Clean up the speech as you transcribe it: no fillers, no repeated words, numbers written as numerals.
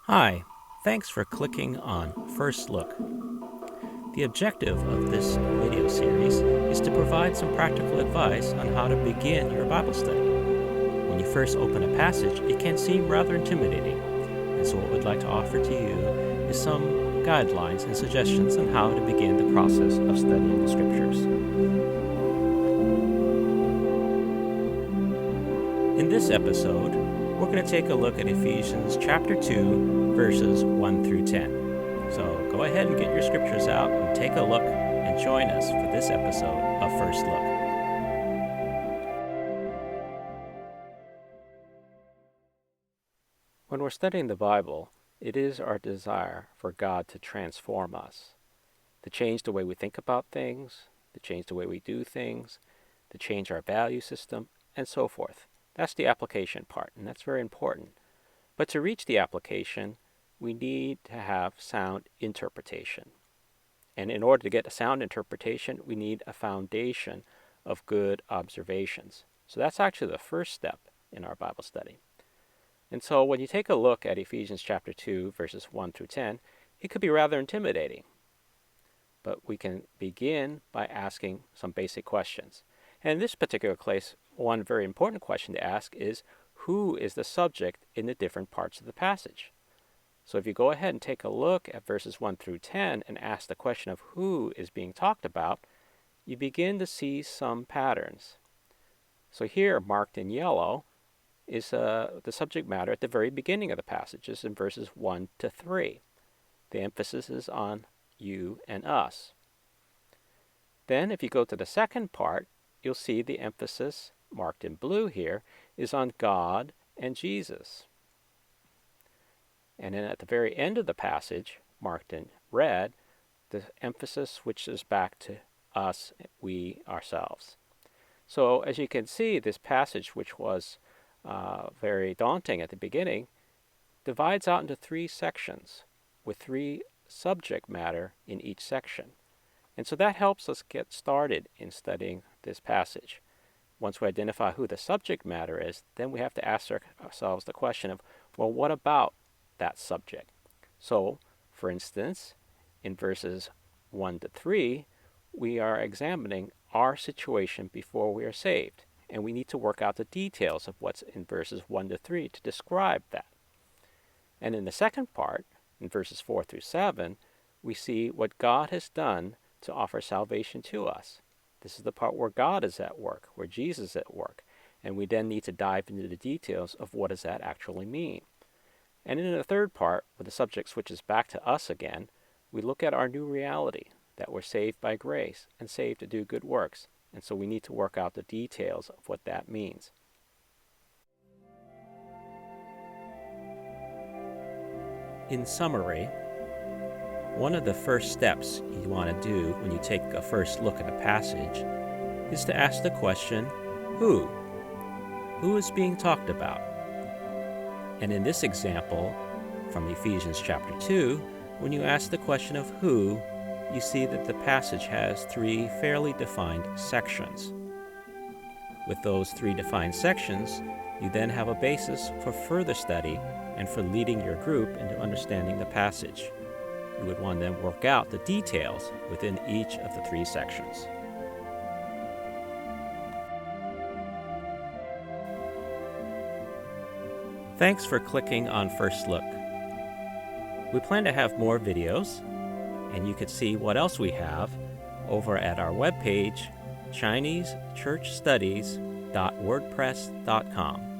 Hi, thanks for clicking on First Look. The objective of this video series is to provide some practical advice on how to begin your Bible study. When you first open a passage, it can seem rather intimidating, and so what we'd like to offer to you is some guidelines and suggestions on how to begin the process of studying the Scriptures. In this episode, we're going to take a look at Ephesians chapter 2, verses 1 through 10. So go ahead and get your scriptures out and take a look and join us for this episode of First Look. When we're studying the Bible, it is our desire for God to transform us, to change the way we think about things, to change the way we do things, to change our value system, and so forth. That's the application part, and that's very important. But to reach the application, we need to have sound interpretation. And in order to get a sound interpretation, we need a foundation of good observations. So that's actually the first step in our Bible study. And so when you take a look at Ephesians chapter 2, verses 1 through 10, it could be rather intimidating. But we can begin by asking some basic questions. And in this particular case, one very important question to ask is, who is the subject in the different parts of the passage? So if you go ahead and take a look at verses 1 through 10 and ask the question of who is being talked about, you begin to see some patterns. So here, marked in yellow, is the subject matter at the very beginning of the passages in verses 1 to 3. The emphasis is on you and us. Then if you go to the second part, you'll see the emphasis, marked in blue here, is on God and Jesus. And then at the very end of the passage, marked in red, the emphasis switches back to us, we, ourselves. So as you can see, this passage, which was very daunting at the beginning, divides out into three sections with three subject matter in each section. And so that helps us get started in studying this passage. Once we identify who the subject matter is, then we have to ask ourselves the question of, well, what about that subject? So, for instance, in verses 1 to 3, we are examining our situation before we are saved. And we need to work out the details of what's in verses 1 to 3 to describe that. And in the second part, in verses 4 through 7, we see what God has done to offer salvation to us. This is the part where God is at work, where Jesus is at work. And we then need to dive into the details of what does that actually mean. And in the third part, where the subject switches back to us again, we look at our new reality, that we're saved by grace and saved to do good works. And so we need to work out the details of what that means. In summary, one of the first steps you want to do when you take a first look at a passage is to ask the question, who? Who is being talked about? And in this example, from Ephesians chapter 2, when you ask the question of who, you see that the passage has three fairly defined sections. With those three defined sections, you then have a basis for further study and for leading your group into understanding the passage. You would want to then work out the details within each of the three sections. Thanks for clicking on First Look. We plan to have more videos, and you can see what else we have over at our webpage, ChineseChurchStudies.wordpress.com.